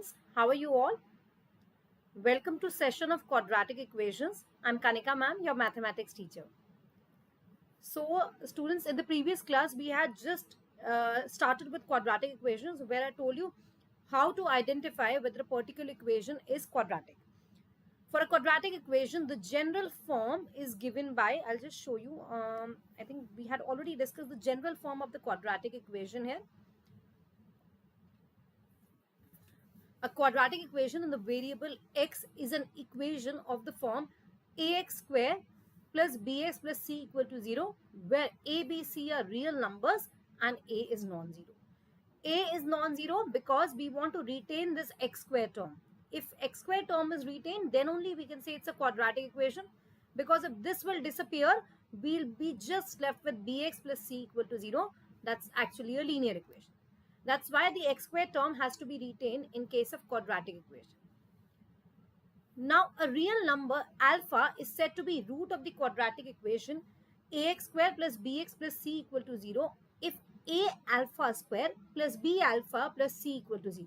students, how are you all? Welcome to session of quadratic equations. I'm Kanika ma'am, your mathematics teacher. So students, in the previous class we had just started with quadratic equations where I told you how to identify whether a particular equation is quadratic. For a quadratic equation, the general form is given by, I'll just show you, I think we had already discussed the general form of the quadratic equation here. A quadratic equation in the variable x is an equation of the form ax square plus bx plus c equal to 0, where a, b, c are real numbers and a is non-zero. A is non-zero because we want to retain this x square term. If x square term is retained, then only we can say it's a quadratic equation, because if this will disappear, we'll be just left with bx plus c equal to 0. That's actually a linear equation. That's why the x square term has to be retained in case of quadratic equation. Now, a real number alpha is said to be root of the quadratic equation ax square plus bx plus c equal to 0 if a alpha square plus b alpha plus c equal to 0.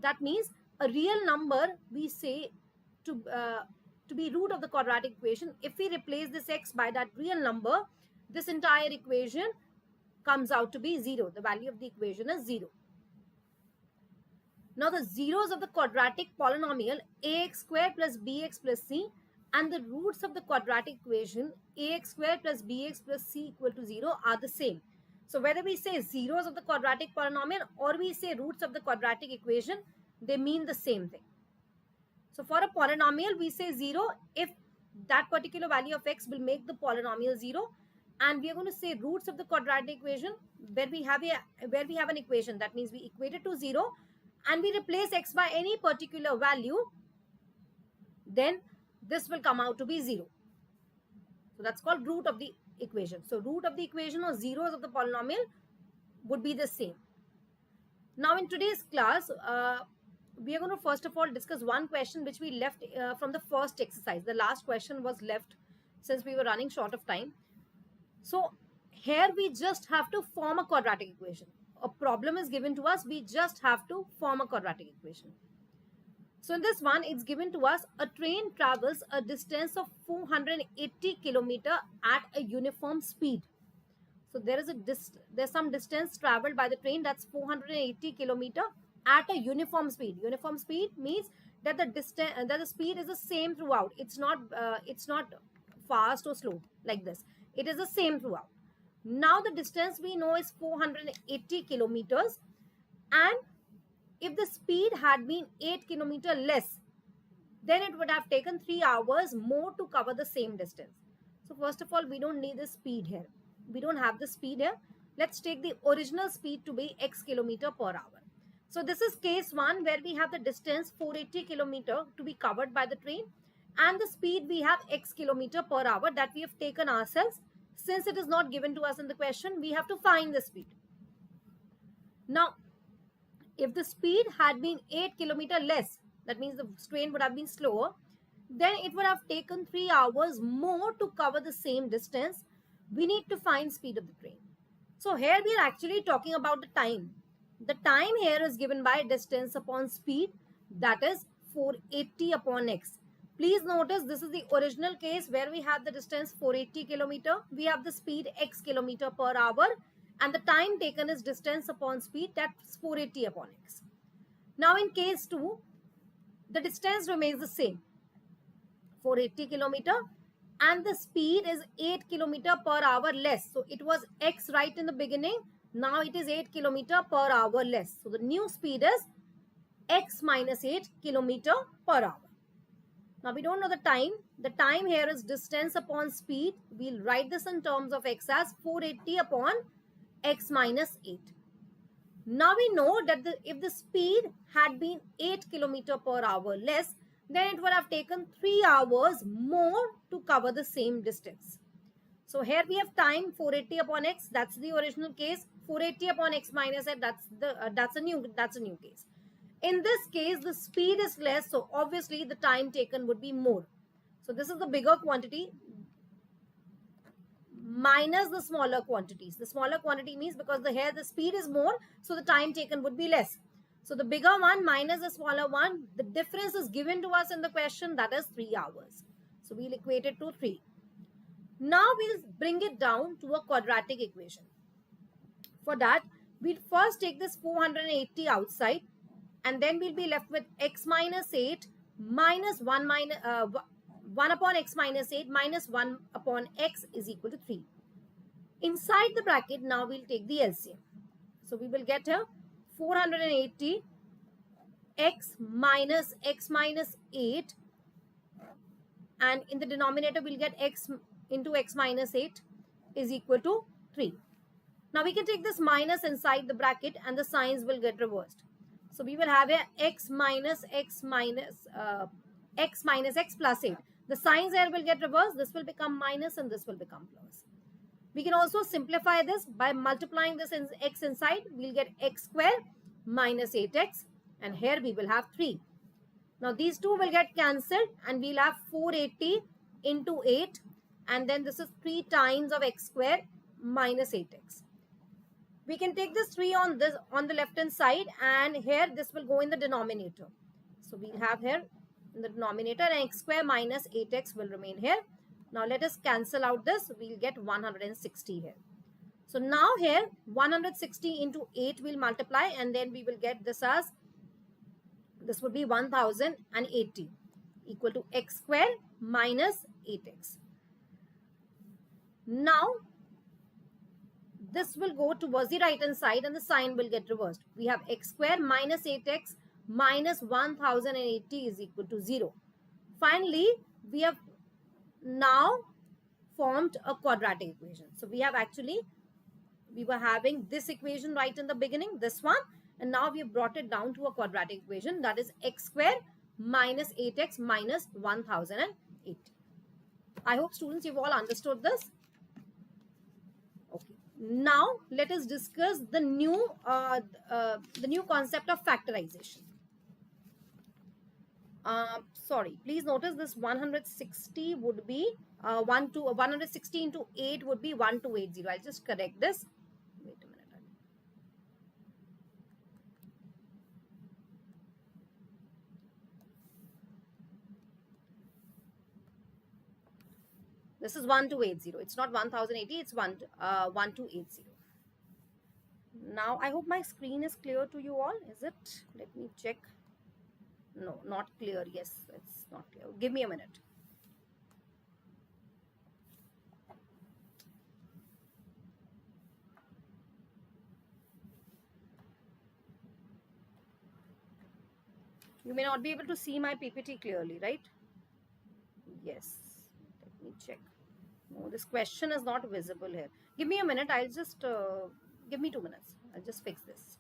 That means a real number we say to be root of the quadratic equation. If we replace this x by that real number, this entire equation comes out to be 0. The value of the equation is 0. Now the zeros of the quadratic polynomial ax square plus bx plus c and the roots of the quadratic equation ax square plus bx plus c equal to 0 are the same. So whether we say zeros of the quadratic polynomial or we say roots of the quadratic equation, they mean the same thing. So for a polynomial, we say 0 if that particular value of x will make the polynomial 0. And we are going to say roots of the quadratic equation where we have an equation. That means we equate it to 0 and we replace x by any particular value. Then this will come out to be 0. So that's called root of the equation. So root of the equation or zeros of the polynomial would be the same. Now in today's class, we are going to first of all discuss one question which we left from the first exercise. The last question was left since we were running short of time. So here we just have to form a quadratic equation. A problem is given to us. We just have to form a quadratic equation. So in this one, it's given to us a train travels a distance of 480 km at a uniform speed. So there's some distance traveled by the train, that's 480 km at a uniform speed. Uniform speed means that the speed is the same throughout. It's not fast or slow like this. It is the same throughout. Now the distance we know is 480 kilometers, and if the speed had been 8 kilometer less, then it would have taken 3 hours more to cover the same distance. So first of all, we don't need the speed here. We don't have the speed here. Let's take the original speed to be x kilometer per hour. So this is case 1 where we have the distance 480 kilometer to be covered by the train, and the speed we have x kilometer per hour that we have taken ourselves. Since it is not given to us in the question, we have to find the speed. Now, if the speed had been 8 kilometer less, that means the train would have been slower, then it would have taken 3 hours more to cover the same distance. We need to find speed of the train. So here we are actually talking about the time. The time here is given by distance upon speed, that is 480 upon x. Please notice this is the original case where we have the distance 480 kilometer. We have the speed x kilometer per hour and the time taken is distance upon speed, that's 480 upon x. Now in case 2, the distance remains the same, 480 kilometer, and the speed is 8 kilometer per hour less. So it was x right in the beginning. Now it is 8 kilometer per hour less. So the new speed is x minus 8 kilometer per hour. Now we don't know the time. The time here is distance upon speed. We'll write this in terms of x as 480 upon x minus 8. Now we know that if the speed had been 8 kilometer per hour less, then it would have taken 3 hours more to cover the same distance. So here we have time 480 upon x. That's the original case. 480 upon x minus 8. That's a new case. In this case, the speed is less, so obviously the time taken would be more. So this is the bigger quantity minus the smaller quantities. The smaller quantity means because here the speed is more, so the time taken would be less. So the bigger one minus the smaller one, the difference is given to us in the question, that is 3 hours. So we'll equate it to 3. Now we'll bring it down to a quadratic equation. For that, we'll first take this 480 outside, and then we'll be left with x minus 8 minus 1 minus 1 upon x minus 8 minus 1 upon x is equal to 3. Inside the bracket, now we'll take the LCM. So we will get here 480 x minus 8, and in the denominator we'll get x into x minus 8 is equal to 3. Now we can take this minus inside the bracket and the signs will get reversed. So we will have a x minus x plus 8. The signs here will get reversed. This will become minus and this will become plus. We can also simplify this by multiplying this in x inside. We'll get x square minus 8x, and here we will have 3. Now these two will get cancelled and we'll have 480 into 8, and then this is 3 times of x square minus 8x. We can take this 3 on the left hand side, and here this will go in the denominator. So we'll have here in the denominator, and x square minus 8x will remain here. Now let us cancel out this. We'll get 160 here. So now here 160 into 8 will multiply, and then we will get this as, this would be 1080 equal to x square minus 8x. Now this will go towards the right hand side and the sign will get reversed. We have x square minus 8x minus 1080 is equal to 0. Finally, we have now formed a quadratic equation. So we were having this equation right in the beginning, this one, and now we have brought it down to a quadratic equation, that is x square minus 8x minus 1080. I hope students, you've all understood this. Okay. Now let us discuss the new concept of factorization. Sorry, please notice this 160 would be 160 into 8 would be 1280. I'll just correct this. Wait a minute. This is 1280. It's not 1080. It's 1280. Now I hope my screen is clear to you all. Is it? Let me check. No, not clear. Yes, it's not clear. Give me a minute. You may not be able to see my PPT clearly, right? Yes. Let me check. No, this question is not visible here. Give me a minute. I'll just, give me 2 minutes. I'll just fix this.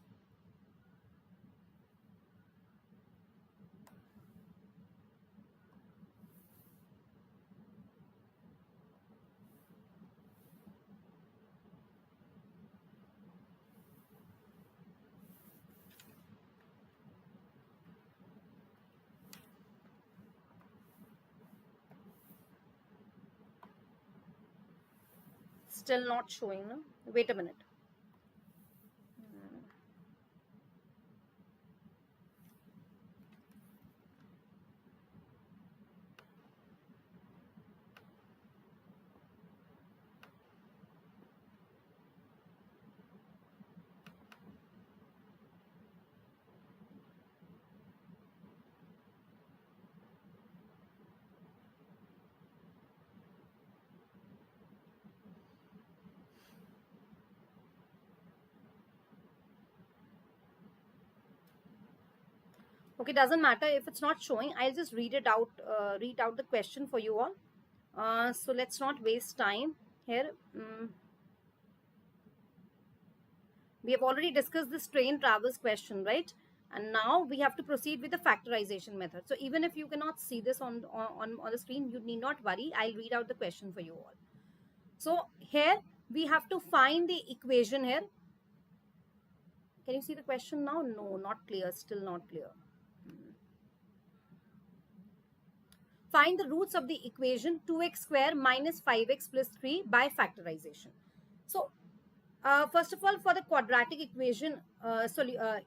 Still not showing, no? Wait a minute. Okay, doesn't matter if it's not showing. I'll just read it out, read out the question for you all. So let's not waste time here. We have already discussed this train travels question, right? And now we have to proceed with the factorization method. So even if you cannot see this on the screen, you need not worry. I'll read out the question for you all. So here we have to find the equation here. Can you see the question now? No, not clear. Still not clear. Find the roots of the equation 2x square minus 5x plus 3 by factorization. So First of all, for the quadratic equation,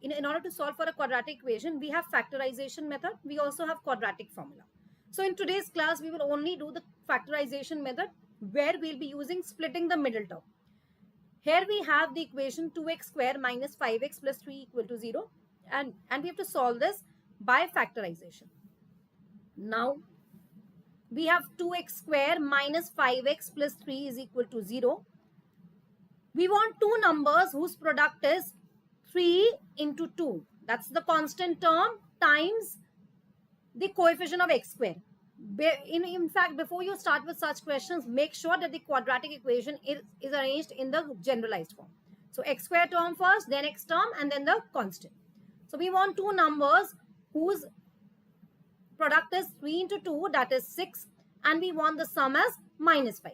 in order to solve for a quadratic equation, we have factorization method. We also have quadratic formula. So in today's class, we will only do the factorization method, where we'll be using splitting the middle term. Here we have the equation 2x square minus 5x plus 3 equal to 0. And we have to solve this by factorization. Now, we have 2x square minus 5x plus 3 is equal to 0. We want two numbers whose product is 3 into 2. That's the constant term times the coefficient of x square. In fact, before you start with such questions, make sure that the quadratic equation is arranged in the generalized form. So x square term first, then x term, and then the constant. So we want two numbers whose product is 3 into 2, that is 6, and we want the sum as minus 5.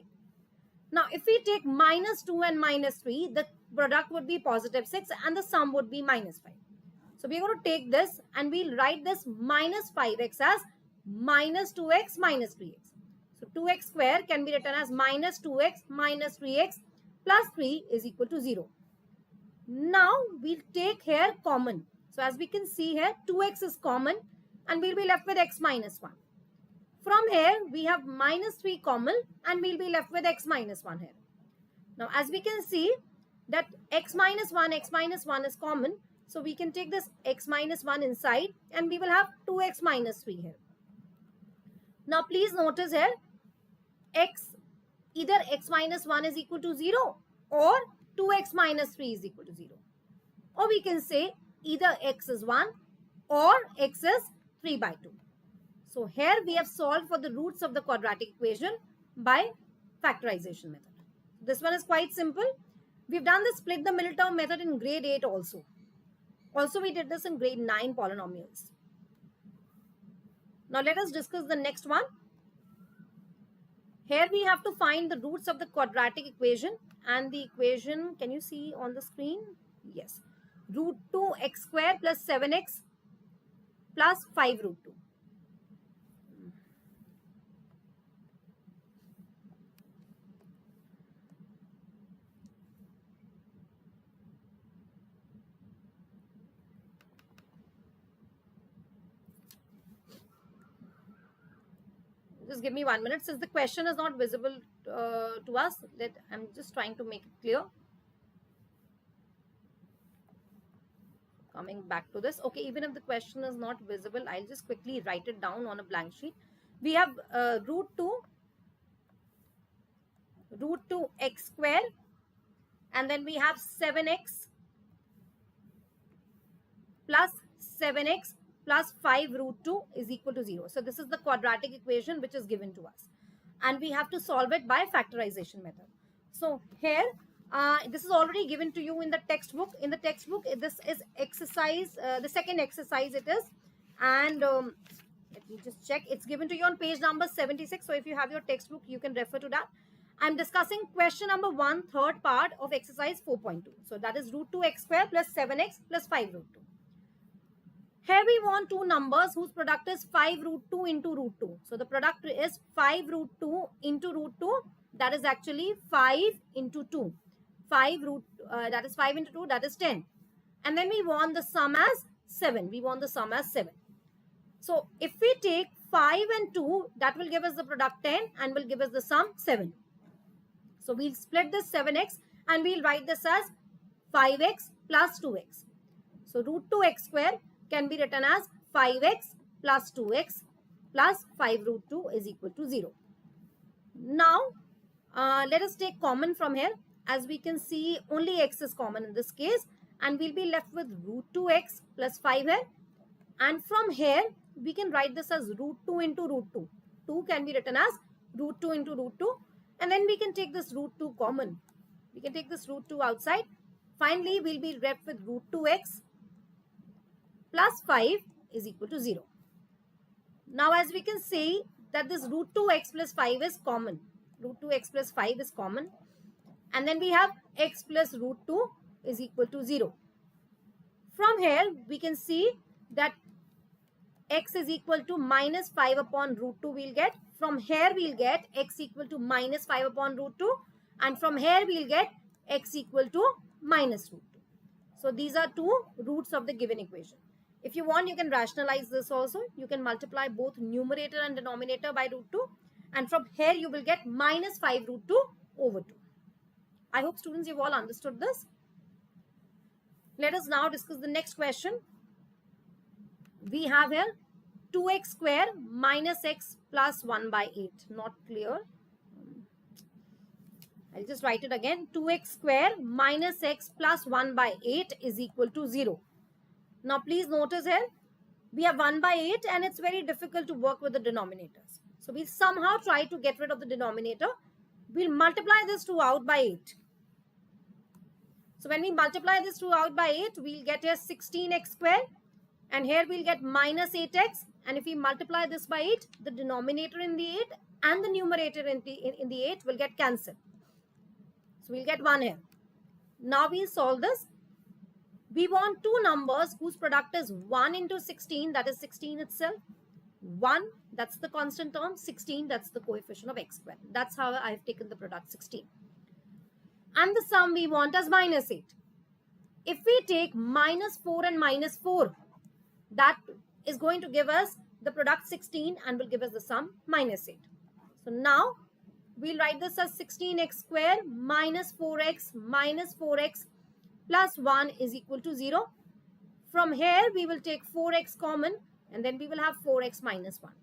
Now, if we take minus 2 and minus 3, the product would be positive 6 and the sum would be minus 5. So we're going to take this and we'll write this minus 5x as minus 2x minus 3x. So 2x square can be written as minus 2x minus 3x plus 3 is equal to 0. Now we'll take here common. So as we can see here, 2x is common and we'll be left with x minus 1. From here, we have minus 3 common and we'll be left with x minus 1 here. Now, as we can see that x minus 1 is common. So, we can take this x minus 1 inside and we will have 2x minus 3 here. Now, please notice here, either x minus 1 is equal to 0 or 2x minus 3 is equal to 0. Or we can say either x is 1 or x is 3 by 2. So here we have solved for the roots of the quadratic equation by factorization method. This one is quite simple. We've done the split the middle term method in grade 8 also. Also we did this in grade 9 polynomials. Now let us discuss the next one. Here we have to find the roots of the quadratic equation, and the equation, can you see on the screen? Yes. Root 2x square plus 7x plus 5 root 2. Just give me 1 minute. Since the question is not visible to us, I'm just trying to make it clear. Coming back to this. Okay, even if the question is not visible, I'll just quickly write it down on a blank sheet. We have root 2 x square, and then we have 7x plus 7x plus 5 root 2 is equal to 0. So this is the quadratic equation which is given to us. And we have to solve it by factorization method. So here, this is already given to you in the textbook. In the textbook, this is exercise, the second exercise it is. And let me just check. It's given to you on page number 76. So if you have your textbook, you can refer to that. I'm discussing question number 1, third part of exercise 4.2. So that is root 2 x square plus 7x plus 5 root 2. Here we want two numbers whose product is 5 root 2 into root 2. So the product is 5 root 2 into root 2. That is actually 5 into 2. 5 root, that is 5 into 2, that is 10. And then we want the sum as 7. We want the sum as 7. So if we take 5 and 2, that will give us the product 10 and will give us the sum 7. So we'll split this 7x and we'll write this as 5x plus 2x. So root 2x square can be written as 5x plus 2x plus 5 root 2 is equal to 0. Now, let us take common from here. As we can see, only x is common in this case, and we'll be left with root 2x plus 5 here. And from here, we can write this as root 2 into root 2. 2 can be written as root 2 into root 2. And then we can take this root 2 common. We can take this root 2 outside. Finally, we'll be left with root 2x plus 5 is equal to 0. Now, as we can see that this root 2x plus 5 is common. Root 2x plus 5 is common. And then we have x plus root 2 is equal to 0. From here, we can see that x is equal to minus 5 upon root 2 we'll get. From here, we'll get x equal to minus 5 upon root 2. And from here, we'll get x equal to minus root 2. So these are two roots of the given equation. If you want, you can rationalize this also. You can multiply both numerator and denominator by root 2. And from here, you will get minus 5 root 2 over 2. I hope students, you've all understood this. Let us now discuss the next question. We have here 2x square minus x plus 1 by 8. Not clear. I'll just write it again. 2x square minus x plus 1 by 8 is equal to 0. Now please notice here, we have 1 by 8 and it's very difficult to work with the denominators. So we'll somehow try to get rid of the denominator. We'll multiply this 2 out by 8. So when we multiply this 2 out by 8, we'll get here 16x square. And here we'll get minus 8x. And if we multiply this by 8, the denominator in the 8 and the numerator in the 8 will get cancelled. So we'll get 1 here. Now we'll solve this. We want two numbers whose product is 1 into 16, that is 16 itself. 1, that's the constant term. 16, that's the coefficient of x squared. That's how I've taken the product 16. And the sum we want as minus 8. If we take minus 4 and minus 4, that is going to give us the product 16 and will give us the sum minus 8. So now we'll write this as 16x square minus 4x plus 1 is equal to 0. From here, we will take 4x common and then we will have 4x minus 1.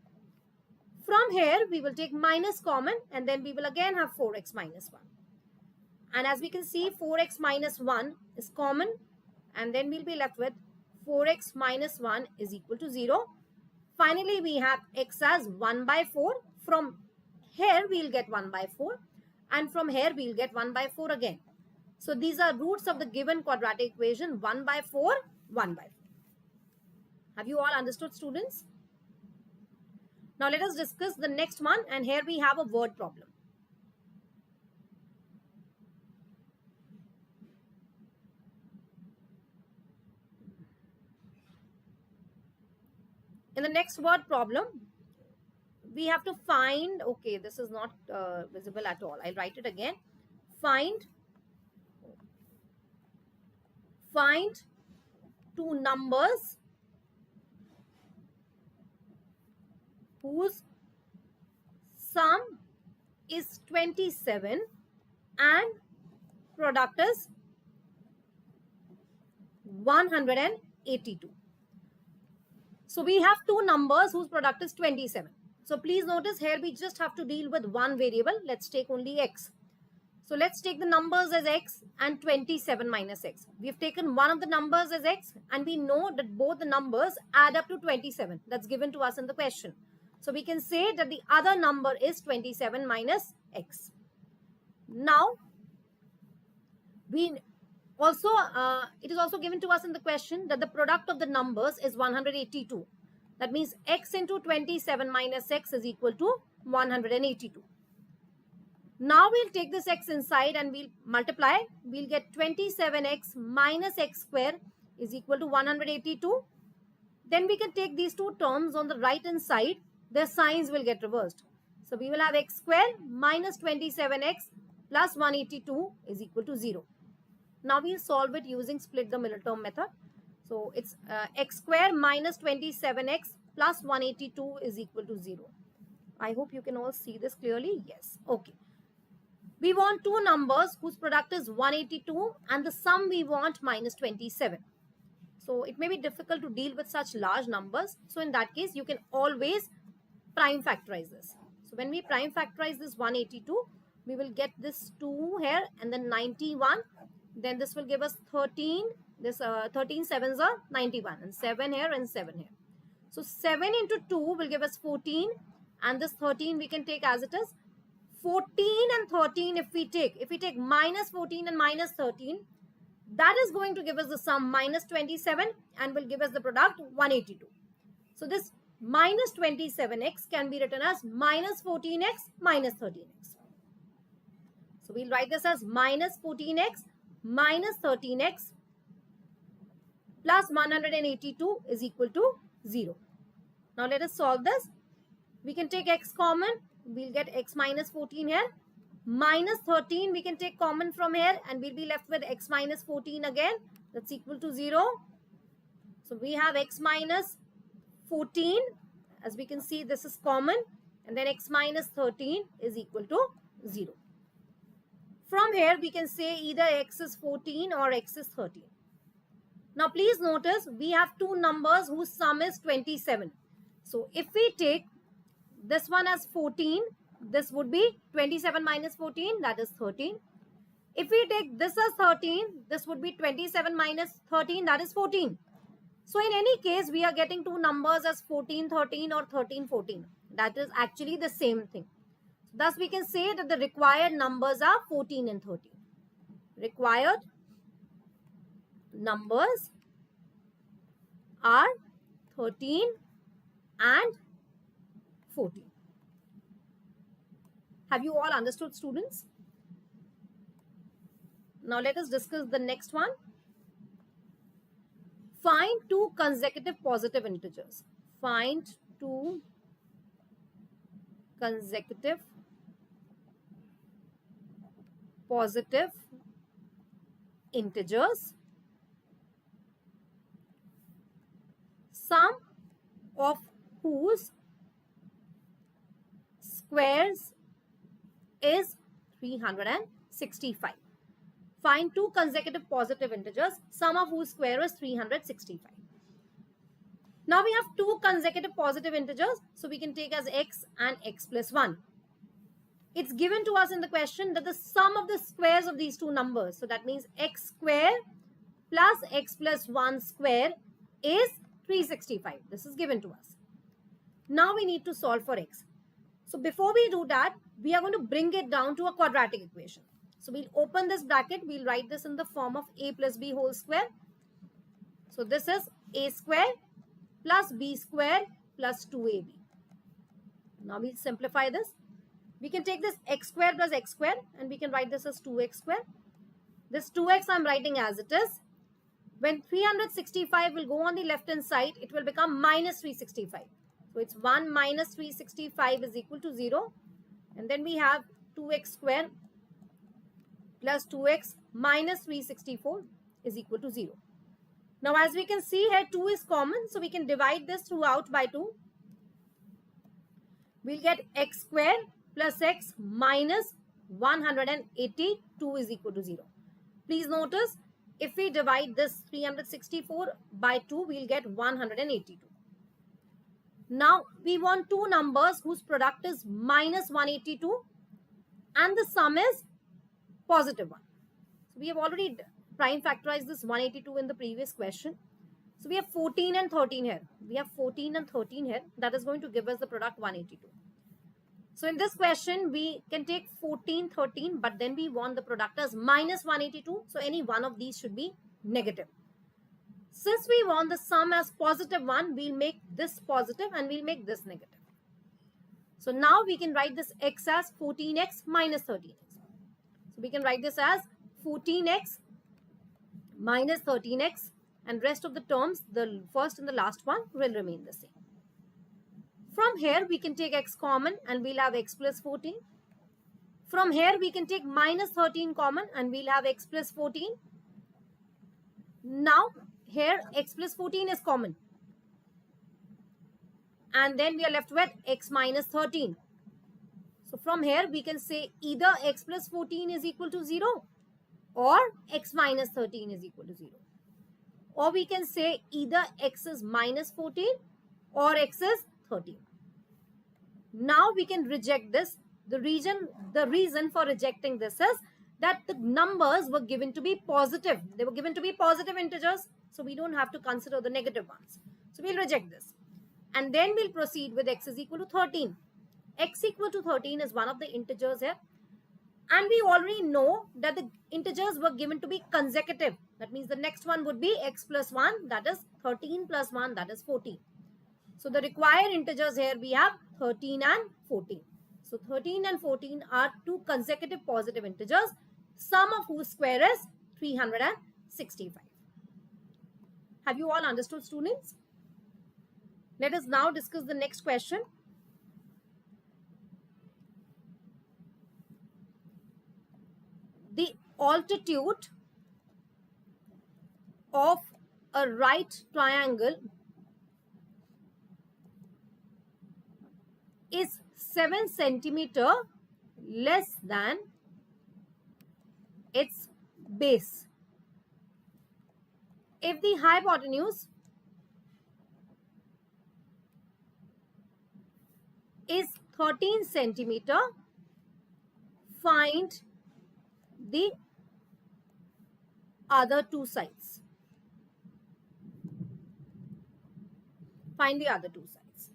From here, we will take minus common and then we will again have 4x minus 1. And as we can see, 4x minus 1 is common and then we'll be left with 4x minus 1 is equal to 0. Finally, we have x as 1 by 4. From here, we'll get 1 by 4 and from here, we'll get 1 by 4 again. So these are roots of the given quadratic equation 1 by 4, 1 by 4. Have you all understood, students? Now let us discuss the next one, and here we have a word problem. In the next word problem, we have to find, okay, this is not visible at all. I'll write it again. Find two numbers whose sum is 27 and product is 182. So we have two numbers whose product is 27. So please notice here we just have to deal with one variable. Let's take only x. So let's take the numbers as x and 27 minus x. We have taken one of the numbers as x and we know that both the numbers add up to 27. That's given to us in the question. So we can say that the other number is 27 minus x. Now, it is also given to us in the question that the product of the numbers is 182. That means x into 27 minus x is equal to 182. Now we'll take this x inside and we'll multiply. We'll get 27x minus x square is equal to 182. Then we can take these two terms on the right hand side. Their signs will get reversed. So we will have x square minus 27x plus 182 is equal to 0. Now we'll solve it using split the middle term method. So it's x square minus 27x plus 182 is equal to 0. I hope you can all see this clearly. Yes. Okay. We want two numbers whose product is 182 and the sum we want minus 27. So it may be difficult to deal with such large numbers. So in that case, you can always prime factorize this. So when we prime factorize this 182, we will get this 2 here and then 91. Then this will give us 13. This 13 sevens are 91 and 7 here and 7 here. So 7 into 2 will give us 14 and this 13 we can take as it is. 14 and 13 if we take minus 14 and minus 13, that is going to give us the sum minus 27 and will give us the product 182. So this minus 27x can be written as minus 14x minus 13x. So we'll write this as minus 14x minus 13x plus 182 is equal to 0. Now let us solve this. We can take x common. We'll get x minus 14 here Minus 13 we can take common from here and we'll be left with x minus 14 again. That's equal to 0. So we have x minus 14. As we can see, this is common. And then x minus 13 is equal to 0. From here, we can say either x is 14 or x is 13. Now, please notice we have two numbers whose sum is 27. So, if we take this one as 14, this would be 27 minus 14, that is 13. If we take this as 13, this would be 27 minus 13, that is 14. So, in any case, we are getting two numbers as 14, 13 or 13, 14. That is actually the same thing. Thus, we can say that the required numbers are 14 and 13. Required numbers are 13 and 14. Have you all understood, students? Now, let us discuss the next one. Find two consecutive positive integers. Find two consecutive positive integers, sum of whose squares is 365. Find two consecutive positive integers, sum of whose square is 365. Now we have two consecutive positive integers, so we can take as x and x plus 1. It's given to us in the question that the sum of the squares of these two numbers, so that means x square plus x plus 1 square is 365. This is given to us. Now we need to solve for x. So before we do that, we are going to bring it down to a quadratic equation. So we'll open this bracket, we'll write this in the form of a plus b whole square. So this is a square plus b square plus 2ab. Now we'll simplify this. We can take this x square plus x square and we can write this as 2x square. This 2x I'm writing as it is. When 365 will go on the left hand side, it will become minus 365. So it's 1 minus 365 is equal to 0. And then we have 2x square plus 2x minus 364 is equal to 0. Now as we can see here, 2 is common. So we can divide this throughout by 2. We'll get x square plus x minus 182 is equal to 0. Please notice, if we divide this 364 by 2, we'll get 182. Now, we want two numbers whose product is minus 182 and the sum is positive 1. So, we have already prime factorized this 182 in the previous question. So, we have 14 and 13 here. We have 14 and 13 here. That is going to give us the product 182. So, in this question, we can take 14, 13, but then we want the product as minus 182. So, any one of these should be negative. Since we want the sum as positive 1, we'll make this positive and we'll make this negative. So, now we can write this x as 14x minus 13x. So, we can write this as 14x minus 13x, and rest of the terms, the first and the last one, will remain the same. From here, we can take x common and we'll have x plus 14. From here, we can take minus 13 common and we'll have x plus 14. Now, here x plus 14 is common. And then we are left with x minus 13. So, from here, we can say either x plus 14 is equal to 0 or x minus 13 is equal to 0. Or we can say either x is minus 14 or x is 13. Now we can reject this. The reason for rejecting this is that the numbers were given to be positive. They were given to be positive integers. So we don't have to consider the negative ones. So we'll reject this. And then we'll proceed with x is equal to 13. X equal to 13 is one of the integers here. And we already know that the integers were given to be consecutive. That means the next one would be x plus 1, that is 13 plus 1, that is 14. So the required integers here we have 13 and 14. So 13 and 14 are two consecutive positive integers, sum of whose square is 365. Have you all understood, students? Let us now discuss the next question. altitude of a right triangle is 7 centimeter less than its base if the hypotenuse is 13 centimeter, find the other two sides. Find the other two sides.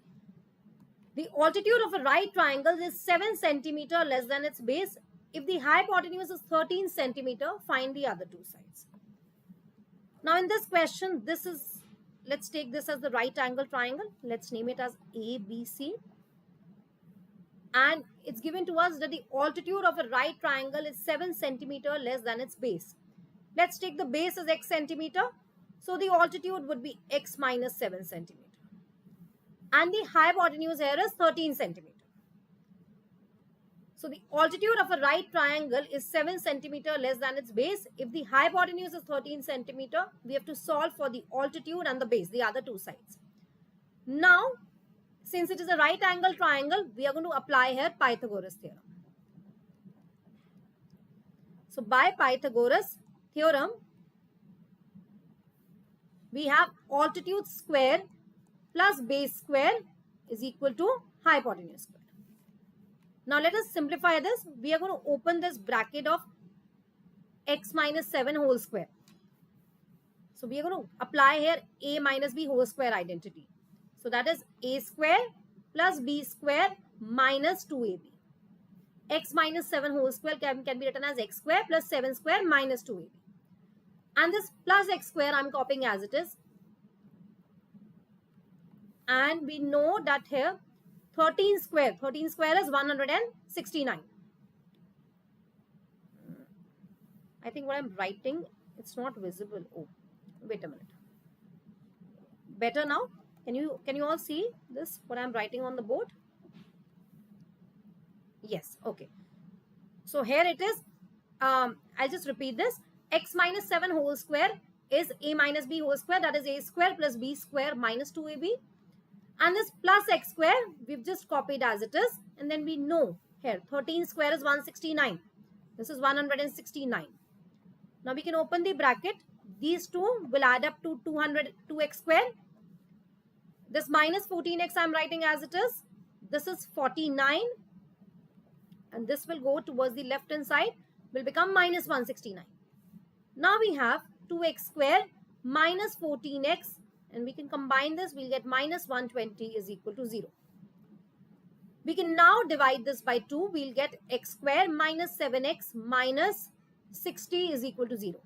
The altitude of a right triangle is 7 centimeter less than its base. If the hypotenuse is 13 centimeter, find the other two sides. Now in this question, let's take this as the right angle triangle. Let's name it as ABC. And it's given to us that the altitude of a right triangle is 7 centimeter less than its base. Let's take the base as x centimeter. So the altitude would be x minus 7 centimeter. And the hypotenuse here is 13 centimeter. So the altitude of a right triangle is 7 centimeter less than its base. If the hypotenuse is 13 centimeter, we have to solve for the altitude and the base, the other two sides. Now, since it is a right angle triangle, we are going to apply here Pythagoras theorem. So by Pythagoras theorem, we have altitude square plus base square is equal to hypotenuse square. Now let us simplify this. We are going to open this bracket of x minus 7 whole square. So we are going to apply here a minus b whole square identity. So that is a square plus b square minus 2ab. X minus 7 whole square can be written as x square plus 7 square minus 2ab. And this plus x square I am copying as it is. And we know that here 13 square is 169. I think what I'm writing, it's not visible. Oh, wait a minute. Better now? Can you all see this, what I'm writing on the board? Yes, okay. So here it is. I'll just repeat this. X minus 7 whole square is a minus b whole square, that is a square plus b square minus 2ab. And this plus x square, we've just copied as it is. And then we know here, 13 square is 169. This is 169. Now we can open the bracket. These two will add up to 202x square. This minus 14x I'm writing as it is. This is 49. And this will go towards the left hand side, will become minus 169. Now we have 2x square minus 14x. And we can combine this, we'll get minus 120 is equal to 0. We can now divide this by 2. We'll get x square minus 7x minus 60 is equal to 0.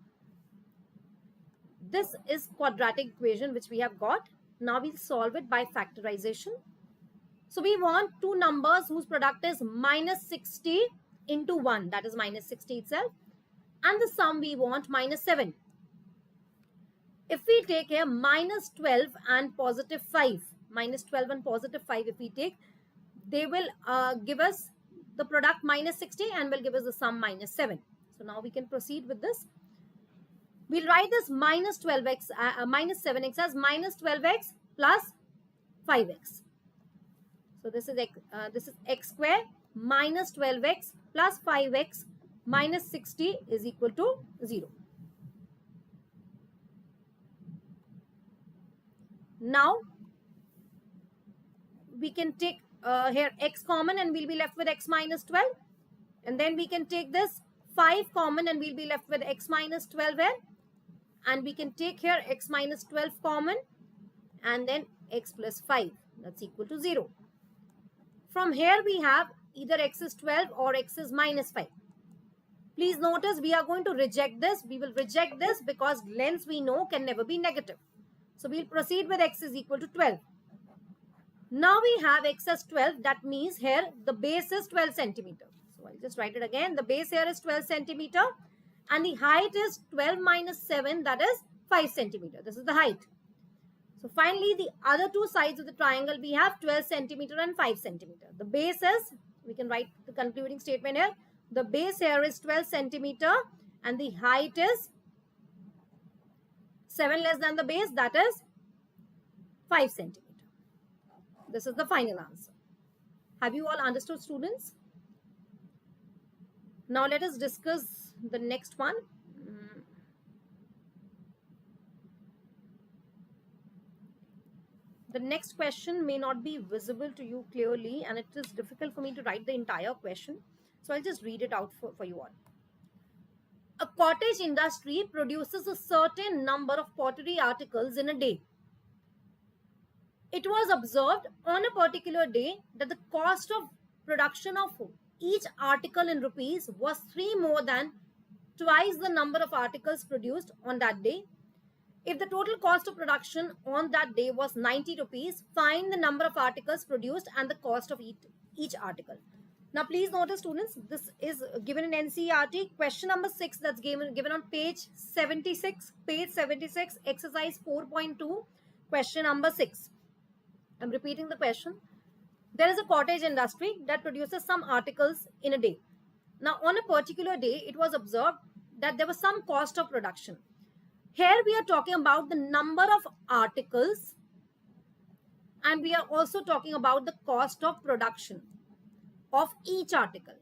This is quadratic equation which we have got. Now we'll solve it by factorization. So we want two numbers whose product is minus 60 into 1. That is minus 60 itself. And the sum we want minus 7. If we take here minus 12 and positive 5, minus 12 and positive 5 if we take, they will give us the product minus 60 and will give us the sum minus 7. So now we can proceed with this. We'll write this minus 12x, minus 7x as minus 12x plus 5x. So this is x square minus 12x plus 5x minus 60 is equal to 0. Now, we can take here x common and we'll be left with x minus 12. And then we can take this 5 common and we'll be left with x minus 12 here. And we can take here x minus 12 common and then x plus 5. That's equal to 0. From here we have either x is 12 or x is minus 5. Please notice we are going to reject this. We will reject this because lengths we know can never be negative. So we'll proceed with x is equal to 12. Now we have x as 12. That means here the base is 12 centimeter. So I'll just write it again. The base here is 12 centimeter. And the height is 12 minus 7. That is 5 centimeter. This is the height. So finally the other two sides of the triangle we have 12 centimeter and 5 centimeter. The base is, we can write the concluding statement here. The base here is 12 centimeter and the height is 7 less than the base, that is 5 centimeter. This is the final answer. Have you all understood, students? Now let us discuss the next one. The next question may not be visible to you clearly, and it is difficult for me to write the entire question. So I'll just read it out for you all. A cottage industry produces a certain number of pottery articles in a day. It was observed on a particular day that the cost of production of each article in rupees was 3 more than twice the number of articles produced on that day. If the total cost of production on that day was 90 rupees, find the number of articles produced and the cost of each article. Now, please notice, students, this is given in NCERT. Question number 6 that's given on page 76, exercise 4.2, question number 6. I'm repeating the question. There is a cottage industry that produces some articles in a day. Now, on a particular day, it was observed that there was some cost of production. Here we are talking about the number of articles, and we are also talking about the cost of production of each article.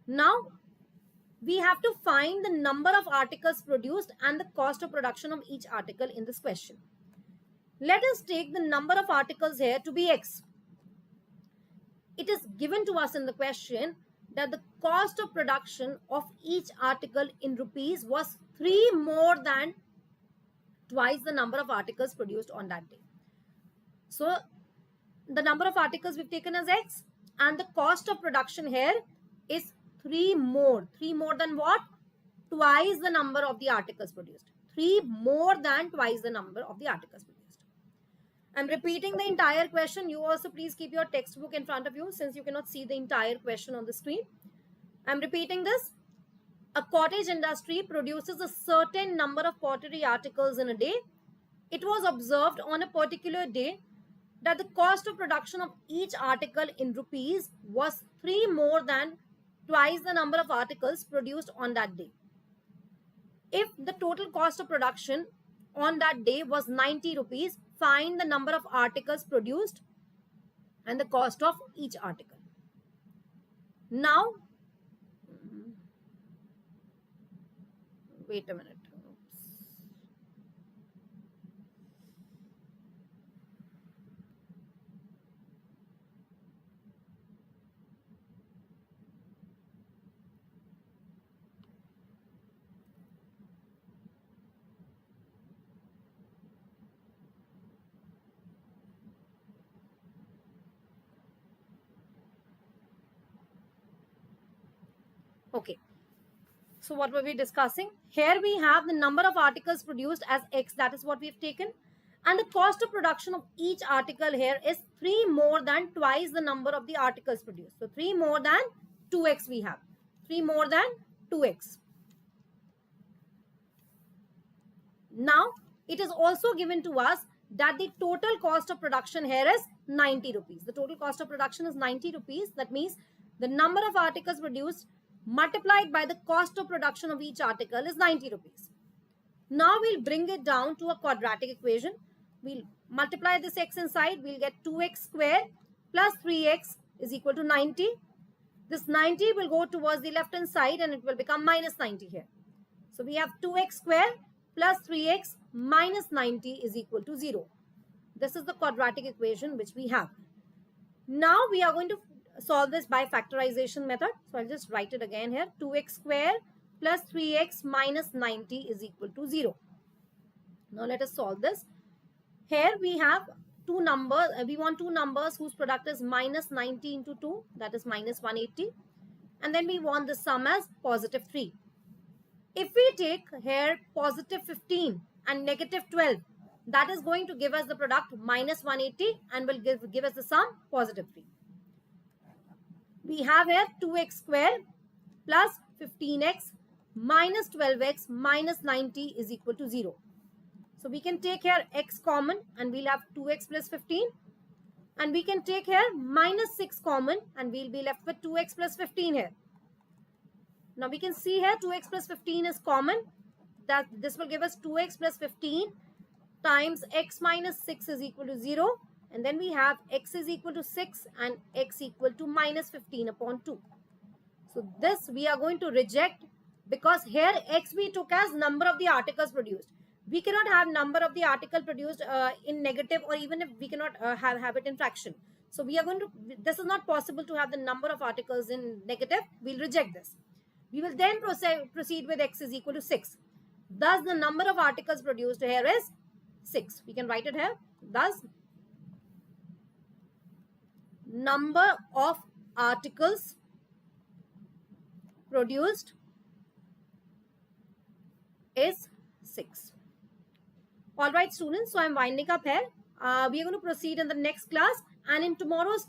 Now, we have to find the number of articles produced and the cost of production of each article in this question. Let us take the number of articles here to be X. It is given to us in the question that the cost of production of each article in rupees was 3 more than twice the number of articles produced on that day. So the number of articles we've taken as X, and the cost of production here is 3 more. 3 more than what? Twice the number of the articles produced. 3 more than twice the number of the articles produced. I'm repeating the entire question. You also please keep your textbook in front of you since you cannot see the entire question on the screen. I'm repeating this. A cottage industry produces a certain number of pottery articles in a day. It was observed on a particular day that the cost of production of each article in rupees was 3 more than twice the number of articles produced on that day. If the total cost of production on that day was 90 rupees, find the number of articles produced and the cost of each article. Now, wait a minute. Okay, so what were we discussing? Here we have the number of articles produced as X, that is what we've taken. And the cost of production of each article here is 3 more than twice the number of the articles produced. So 3 more than 2X we have. 3 more than 2X. Now, it is also given to us that the total cost of production here is 90 rupees. The total cost of production is 90 rupees. That means the number of articles produced multiplied by the cost of production of each article is 90 rupees. Now we'll bring it down to a quadratic equation. We'll multiply this X inside. We'll get 2X square plus 3X is equal to 90. This 90 will go towards the left hand side and it will become minus 90 here. So we have 2X square plus 3X minus 90 is equal to 0. This is the quadratic equation which we have. Now we are going to solve this by factorization method. So I'll just write it again here. 2X square plus 3X minus 90 is equal to 0. Now let us solve this. Here we have two numbers. We want two numbers whose product is minus 90 into 2. That is minus 180. And then we want the sum as positive 3. If we take here positive 15 and negative 12, that is going to give us the product minus 180 and will give us the sum positive 3. We have here 2X square plus 15X minus 12X minus 90 is equal to 0. So we can take here X common and we'll have 2X plus 15 And we can take here minus 6 common, and we'll be left with 2x plus 15 here. Now we can see here 2x plus 15 is common. That this will give us 2x plus 15 times x minus 6 is equal to 0. And then we have x is equal to 6 and x equal to minus 15 upon 2. So this we are going to reject, because here x we took as number of the articles produced. We cannot have number of the article produced in negative, or even if we cannot have it in fraction. So we are going to, this is not possible to have the number of articles in negative. We'll reject this. We will then proceed with x is equal to 6. Thus the number of articles produced here is 6. We can write it here. Thus number of articles produced is 6. All right, students. So I'm winding up here. We are going to proceed in the next class, and in tomorrow's